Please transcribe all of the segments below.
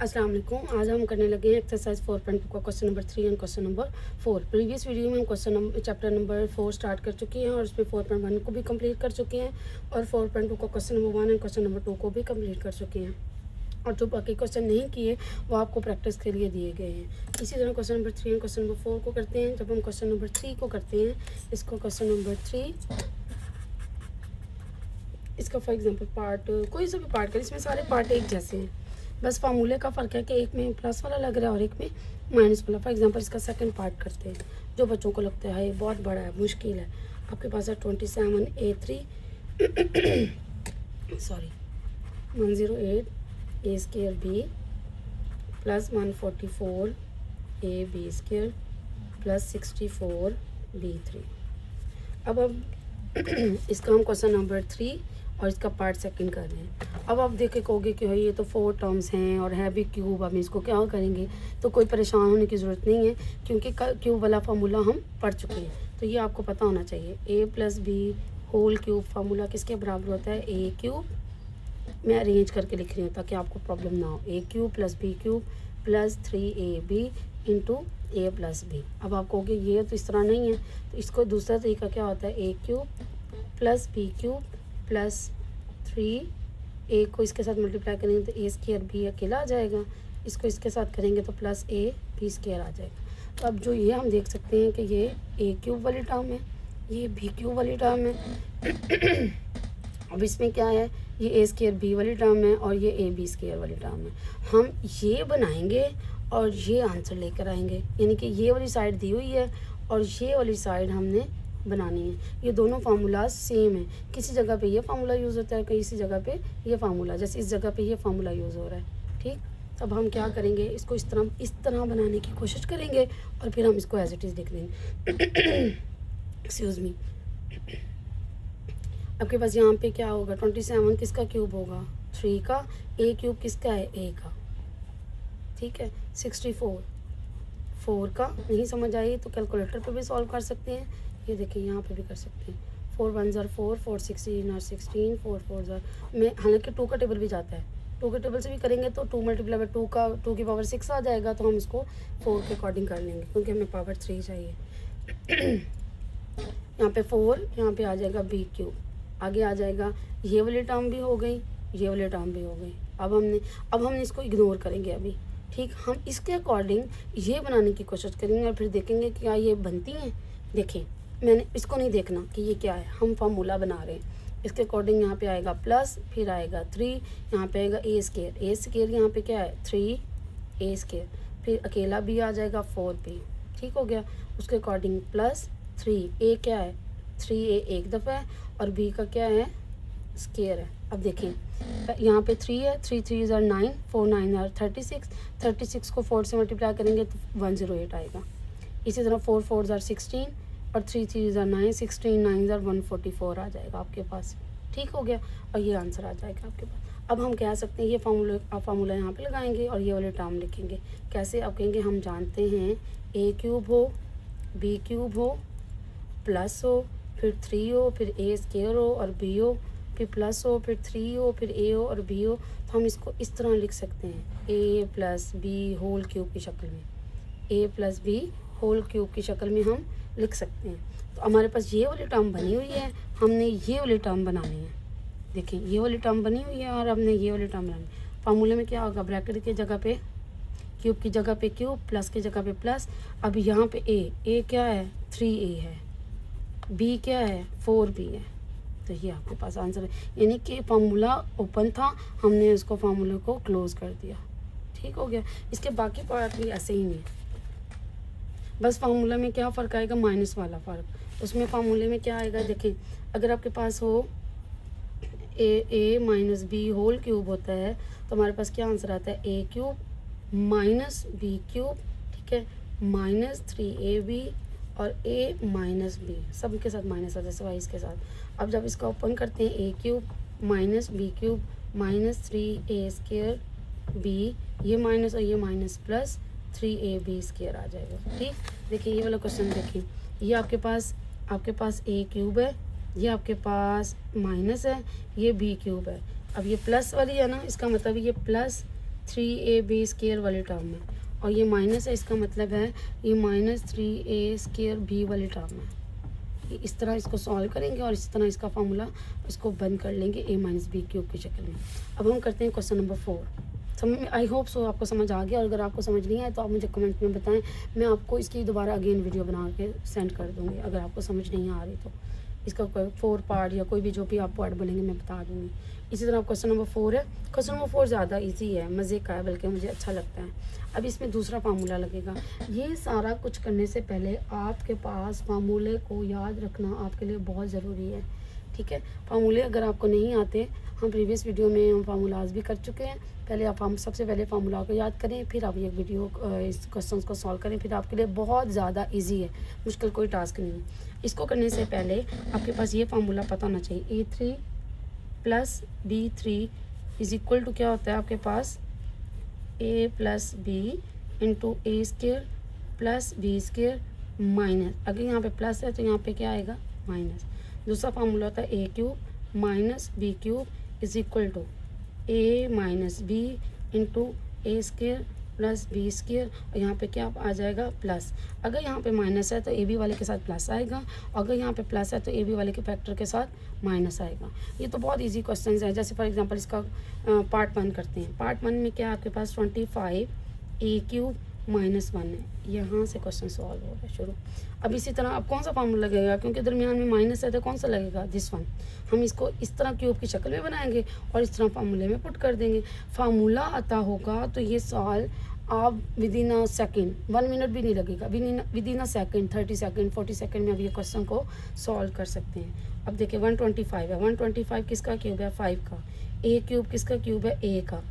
अस्सलाम वालेकुम। आज हम करने लगे हैं एक्सरसाइज 4.2 का question number 3 and question number 4। Previous video में हम चैप्टर नंबर 4 स्टार्ट कर चुके हैं और उसमें 4.1 को भी कंप्लीट कर चुके हैं और 4.2 का question number 1 and question number 2 को भी कंप्लीट कर चुके हैं। और जो बाकी क्वेश्चन नहीं किए वो आपको प्रैक्टिस के लिए दिए गए हैं। इसी तरह question number 3 and question number 4 को करते हैं। जब हम क्वेश्चन नंबर 3 को करते हैं, इसको क्वेश्चन नंबर 3, इसका फॉर एग्जांपल पार्ट कोई सा भी पार्ट करें, इसमें सारे पार्ट एक जैसे हैं, बस फार्मूले का फ़र्क है कि एक में प्लस वाला लग रहा है और एक में माइनस वाला। फॉर एग्जांपल इसका सेकंड पार्ट करते हैं, जो बच्चों को लगता है ये बहुत बड़ा है, मुश्किल है। आपके पास है 27A3 sorry 108A² plus 144AB² plus 64B3। अब इसका हम क्वेश्चन नंबर 3 और इसका पार्ट सेकंड कर रहे हैं। अब आप देखे कहोगे कि भाई ये तो 4 टर्म्स हैं और है भी क्यूब, अब इसको क्या करेंगे। तो कोई परेशान होने की ज़रूरत नहीं है, क्योंकि क्यूब वाला फार्मूला हम पढ़ चुके हैं, तो ये आपको पता होना चाहिए। A+B होल क्यूब फार्मूला किसके बराबर होता है, A³ मैं अरेंज करके लिख रही हूँ ताकि आपको प्रॉब्लम ना हो। A³ + B³ + 3AB into A+B। अब आप कहोगे ये तो इस तरह नहीं है, तो इसको दूसरा तरीका क्या होता है, A³ + B³ + 3A को इसके साथ मल्टीप्लाई करेंगे तो A² अकेला आ जाएगा, इसको इसके साथ करेंगे तो प्लस AB² आ जाएगा। तो अब जो ये हम देख सकते हैं कि ये A³ वाली टर्म है, ये B³ वाली टर्म है। अब इसमें क्या है, ये A² वाली टर्म है और ये AB² वाली टर्म है। हम ये बनाएंगे और ये आंसर लेकर आएंगे, यानी कि ये वाली साइड दी हुई है और ये वाली साइड हमने बनानी है। ये दोनों फार्मूला सेम है, किसी जगह पे ये फार्मूला यूज़ होता है, किसी जगह पे ये फार्मूला, जैसे इस जगह पे ये फार्मूला यूज़ हो रहा है। ठीक, अब हम क्या करेंगे, इसको इस तरह बनाने की कोशिश करेंगे और फिर हम इसको एज इट इज़ लिख देंगे। Excuse me. आपके पास यहाँ पे क्या होगा, 27 किसका क्यूब होगा, 3 का। A³ किसका है, A का। ठीक है, 64 4 का। नहीं समझ आई तो कैलकुलेटर पे भी सॉल्व कर सकते हैं, ये देखिए यहाँ पे भी कर सकते हैं। 4 1 4 4 16 और 16 4 4 में, हालांकि 2 का टेबल भी जाता है, 2 के टेबल से भी करेंगे तो 2 × 2 का 2 की पावर 6 आ जाएगा, तो हम इसको 4 के अकॉर्डिंग कर लेंगे क्योंकि हमें पावर 3 चाहिए। यहाँ पे 4, यहाँ पे आ जाएगा B³, आगे आ जाएगा, ये वाली टर्म भी हो गई, ये वाली टर्म भी हो गई। अब हमने इसको इग्नोर करेंगे अभी। ठीक, हम इसके अकॉर्डिंग ये बनाने की कोशिश करेंगे और फिर देखेंगे क्या ये बनती हैं। देखें, मैंने इसको नहीं देखना कि ये क्या है, हम फार्मूला बना रहे हैं। इसके अकॉर्डिंग यहाँ पे आएगा प्लस, फिर आएगा 3, यहाँ पे आएगा A² यहाँ पे क्या है 3A², फिर अकेला भी आ जाएगा 4B। ठीक हो गया, उसके अकॉर्डिंग प्लस 3A क्या है 3A एक दफ़ा है और B का क्या है स्केयर है। अब देखें यहाँ पे 3 है, 3 3 = 9, 4 9 = 36, 36 को 4 से मल्टीप्लाई करेंगे तो 108 आएगा। इसी तरह 4 4 = 16 और 3 3 = 9, 16 9 = 144 आ जाएगा आपके पास। ठीक हो गया, और ये आंसर आ जाएगा आपके पास। अब हम कह सकते हैं ये फार्मूला यहाँ पे लगाएंगे और ये वाले टर्म लिखेंगे। कैसे, आप कहेंगे हम जानते हैं A³ हो, B³ हो, प्लस हो, फिर 3 हो, फिर A² हो और B हो, फिर प्लस हो, फिर 3 हो, फिर A हो और B हो, तो हम इसको इस तरह लिख सकते हैं, A+B होल क्यूब की शक्ल में, A+B होल क्यूब की शक्ल में हम लिख सकते हैं। तो हमारे पास ये वाली टर्म बनी हुई है, हमने ये वाली टर्म बनानी है। देखें, ये वाली टर्म बनी हुई है और हमने ये वाली टर्म बनानी है। फार्मूले में क्या होगा, ब्रैकेट की जगह पे क्यूब की जगह पे क्यूब, प्लस की जगह पे प्लस। अब यहाँ पे A क्या है 3A है, B क्या है 4B है, तो ये आपके पास आंसर है। यानी कि फार्मूला ओपन था, हमने उसको फार्मूले को क्लोज कर दिया। ठीक हो गया, इसके बाकी पार्ट भी ऐसे ही हैं, बस फार्मूला में क्या फ़र्क आएगा, माइनस वाला फ़र्क। उसमें फार्मूले में क्या आएगा, देखें अगर आपके पास हो A -B होल क्यूब होता है तो हमारे पास क्या आंसर आता है, A³ - B³, ठीक है, -3AB और A - B, सब के साथ माइनस आता है सिवाय इसके साथ। अब जब इसका ओपन करते हैं, A³ - B³ -3A² B, ये माइनस और ये माइनस, प्लस 3AB² आ जाएगा। ठीक, देखिए ये वाला क्वेश्चन देखिए, ये आपके पास A³ है, ये आपके पास माइनस है, ये B³ है। अब ये प्लस वाली है ना, इसका मतलब ये प्लस 3ab² वाले टर्म में, और ये माइनस है, इसका मतलब है ये -3a² b वाले टर्म में। इस तरह इसको सॉल्व करेंगे और इस तरह इसका फार्मूला इसको बंद कर लेंगे a - b³ की शक्ल में। अब हम करते हैं question number 4। I hope so आपको समझ आ गया, और अगर आपको समझ नहीं आए तो आप मुझे कमेंट में बताएं, मैं आपको इसकी दोबारा अगेन वीडियो बना के सेंड कर दूँगी अगर आपको समझ नहीं आ रही तो। इसका कोई 4 पार्ट या कोई भी जो भी आप पार्ट बनेंगे मैं बता दूँगी। इसी तरह क्वेश्चन नंबर 4 है। क्वेश्चन नंबर 4 ज़्यादा इजी है, मज़े का है, बल्कि मुझे अच्छा लगता है। अब इसमें दूसरा फार्मूला लगेगा। ये सारा कुछ करने से पहले आपके पास फार्मूले को याद रखना आपके लिए बहुत ज़रूरी है, ठीक है। फार्मूले अगर आपको नहीं आते, हम प्रीवियस वीडियो में हम फार्मूलाज भी कर चुके हैं। पहले आप सबसे पहले फार्मूला को याद करें, फिर आप ये वीडियो इस क्वेश्चन को सॉल्व करें, फिर आपके लिए बहुत ज़्यादा इजी है, मुश्किल कोई टास्क नहीं है। इसको करने से पहले आपके पास ये फार्मूला पता होना चाहिए। a3 + b3 = क्या होता है आपके पास, a + b × a² + b² minus, अगर यहाँ पे प्लस है तो यहाँ पे क्या आएगा, माइनस। दूसरा फार्मूला होता है a³ - b³ = a - b × a² + b², और यहाँ पे क्या आ जाएगा, प्लस। अगर यहाँ पे माइनस है तो ए बी वाले के साथ प्लस आएगा, अगर यहाँ पे प्लस है तो ए बी वाले के फैक्टर के साथ माइनस आएगा। ये तो बहुत इजी क्वेश्चंस है। जैसे फॉर एग्जांपल इसका पार्ट 1 करते हैं। पार्ट 1 में क्या आपके पास 25 a³ - 1 है। यहाँ से क्वेश्चन सॉल्व हो गया शुरू। अब इसी तरह अब कौन सा फार्मूला लगेगा, क्योंकि दरमियान में माइनस है तो कौन सा लगेगा, दिस वन। हम इसको इस तरह क्यूब की शक्ल में बनाएंगे और इस तरह फार्मूले में पुट कर देंगे। फार्मूला आता होगा तो ये सॉल्व आप विदिन अ सेकेंड, 1 मिनट भी नहीं लगेगा, within a second, 30 second, 40 second में अब ये क्वेश्चन को सॉल्व कर सकते हैं। अब देखिए 125 है, 125 किसका क्यूब है, 5 का। a³ किसका क्यूब है, a का।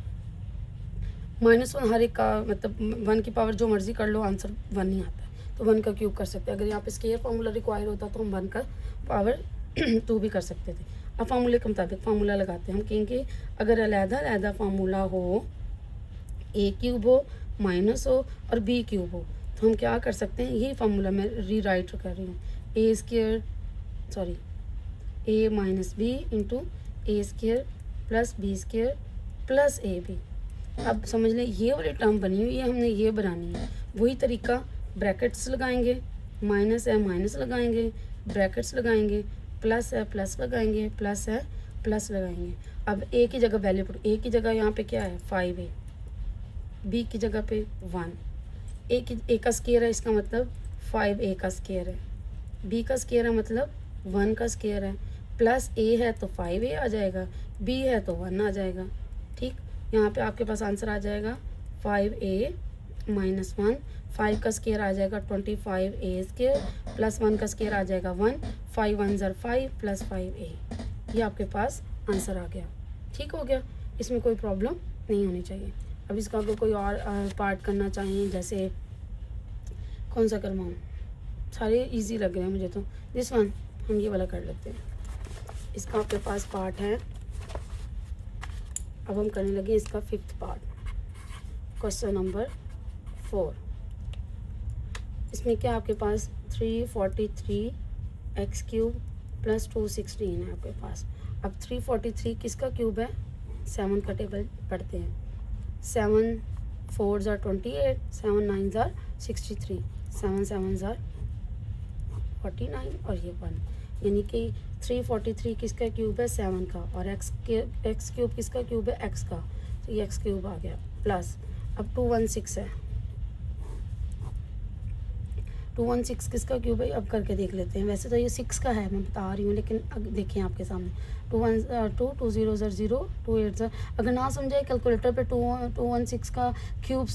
-1 हर एक का, मतलब 1 की पावर जो मर्जी कर लो, आंसर 1 नहीं आता है, तो 1 का क्यूब कर सकते हैं। अगर यहाँ पे स्केयर फार्मूला रिक्वायर होता तो हम 1 का पावर 2 भी कर सकते थे। अब फार्मूले के मुताबिक फार्मूला लगाते हैं। हम कहेंगे अगर अलग-अलग फार्मूला हो, a³ हो, माइनस हो और b³ हो, तो हम क्या कर सकते हैं, यही फार्मूला मैं रीराइट कर रही हूँ, a² - b × a² + b² + ab। अब समझ लें ये वाली टर्म बनी हुई है, हमने ये बनानी है। वही तरीका, ब्रैकेट्स लगाएंगे, माइनस है माइनस लगाएंगे, ब्रैकेट्स लगाएंगे, प्लस है प्लस लगाएंगे, प्लस है प्लस लगाएंगे। अब a की जगह वैल्यू पुट, a की जगह यहाँ पे क्या है, 5a, b की जगह पे 1, a का स्केयर है, इसका मतलब 5a का स्केयर है, b का स्केयर है मतलब 1 का स्केयर है, प्लस a है तो 5a आ जाएगा, b है तो 1 आ जाएगा। ठीक, यहाँ पे आपके पास आंसर आ जाएगा 5a - 1, 5 का स्केयर आ जाएगा 25a² + 1 का स्केयर आ जाएगा 1, 5 1 ज़र 5 + 5a। ये आपके पास आंसर आ गया। ठीक हो गया, इसमें कोई प्रॉब्लम नहीं होनी चाहिए। अब इसका अगर कोई और पार्ट करना चाहिए, जैसे कौन सा करवाऊँ, सारे इजी लग रहे हैं मुझे तो, दिस वन, हम ये वाला कर लेते हैं। इसका आपके पास पार्ट है। अब हम करने लगे इसका 5th पार्ट, क्वेश्चन नंबर 4। इसमें क्या आपके पास 343x³ + 216 है आपके पास। अब 343 किसका क्यूब है, 7 का टेबल पढ़ते हैं। 7 4 ज़र 28, 7 9 ज़र 63, 7 7 ज़र 49 और ये 1, यानी कि 343 किसका क्यूब है, 7 का, और x क्यूब किसका क्यूब है, x का, तो ये x³ आ गया। प्लस अब 216 है, 216 किसका क्यूब है, अब करके देख लेते हैं। वैसे तो ये 6 का है, मैं बता रही हूँ, लेकिन अब देखें आपके सामने 2 2 0 ज़र 0, 2 8 ज़र, अगर ना समझे कैलकुलेटर पे 216 का क्यूब,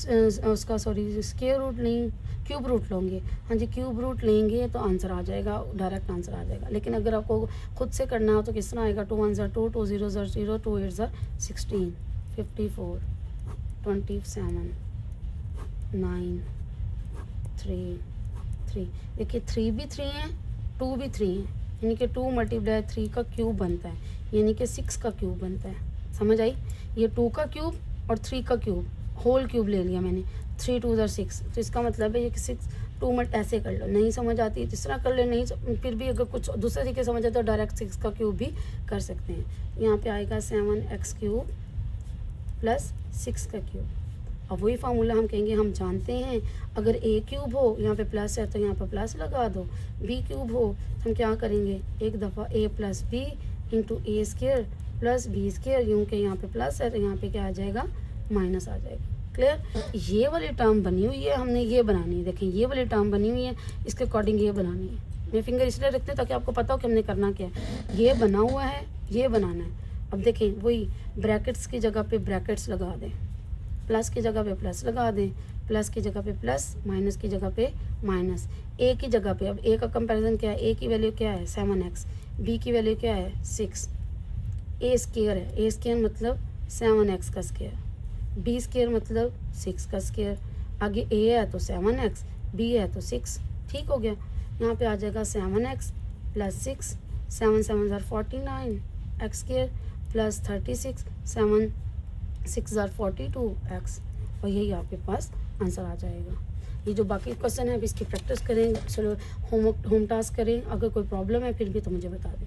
उसका सॉरी स्क्वायर रूट नहीं, क्यूब रूट लेंगे। हाँ जी, क्यूब रूट लेंगे तो आंसर आ जाएगा, डायरेक्ट आंसर आ जाएगा। लेकिन अगर आपको खुद से करना हो तो किस तरह आएगा, 2 1 ज़र 2, 2 0 ज़र 0, 2 8 ज़र 16, 54, 27, 9, 3 3। देखिए 3 भी 3 है, 2 भी 3 है, यानी कि 2 × 3 का क्यूब बनता है, यानी कि 6 का क्यूब बनता है। समझ आई, ये 2 का क्यूब और 3 का क्यूब, होल क्यूब ले लिया मैंने, 3 2 ज़र 6, तो इसका मतलब है ये कि 6 2 मल्ट ऐसे कर लो, नहीं समझ आती जिस तरह कर ले, नहीं फिर भी अगर कुछ दूसरे तरीके समझ आते तो डायरेक्ट 6 का क्यूब भी कर सकते हैं। यहाँ पे आएगा 7x³ प्लस 6 का क्यूब। अब वही फार्मूला हम कहेंगे, हम जानते हैं अगर a क्यूब हो, यहाँ पे प्लस है तो यहाँ पर प्लस लगा दो, b क्यूब हो तो हम क्या करेंगे, एक दफ़ा a plus B into A square plus B square, यूँ के यहाँ पे प्लस है तो यहाँ पे क्या आ जाएगा, माइनस आ जाएगा। क्लियर। ये वाली टर्म बनी हुई है, हमने ये बनानी है। देखें ये वाली टर्म बनी हुई है, इसके अकॉर्डिंग ये बनानी है। मैं फिंगर इसलिए रखते हैं ताकि आपको पता हो कि हमने करना क्या है। ये बना हुआ है, ये बनाना है। अब देखें वही ब्रैकेट्स की जगह पे ब्रैकेट्स लगा दें, प्लस की जगह पे प्लस लगा दें, प्लस की जगह पे प्लस, माइनस की जगह पे माइनस, ए की जगह पे। अब ए का कंपैरिजन क्या है, ए की वैल्यू क्या है 7x, बी की वैल्यू क्या है 6, ए स्केयर है, ए स्केयर मतलब 7x का स्केयर, बी स्केयर मतलब 6 का स्केयर। आगे ए है तो 7x, बी है तो 6। ठीक हो गया। यहाँ पे आ जाएगा 7x प्लस 6, 7 7 ज़ार 49 एक्स स्केयर प्लस 36, 7 6 ज़ार 42 एक्स, और यही आपके पास आंसर आ जाएगा। ये जो बाकी क्वेश्चन है अभी इसकी प्रैक्टिस करें, चलो होम टास्क करें। अगर कोई प्रॉब्लम है फिर भी तो मुझे बता दें।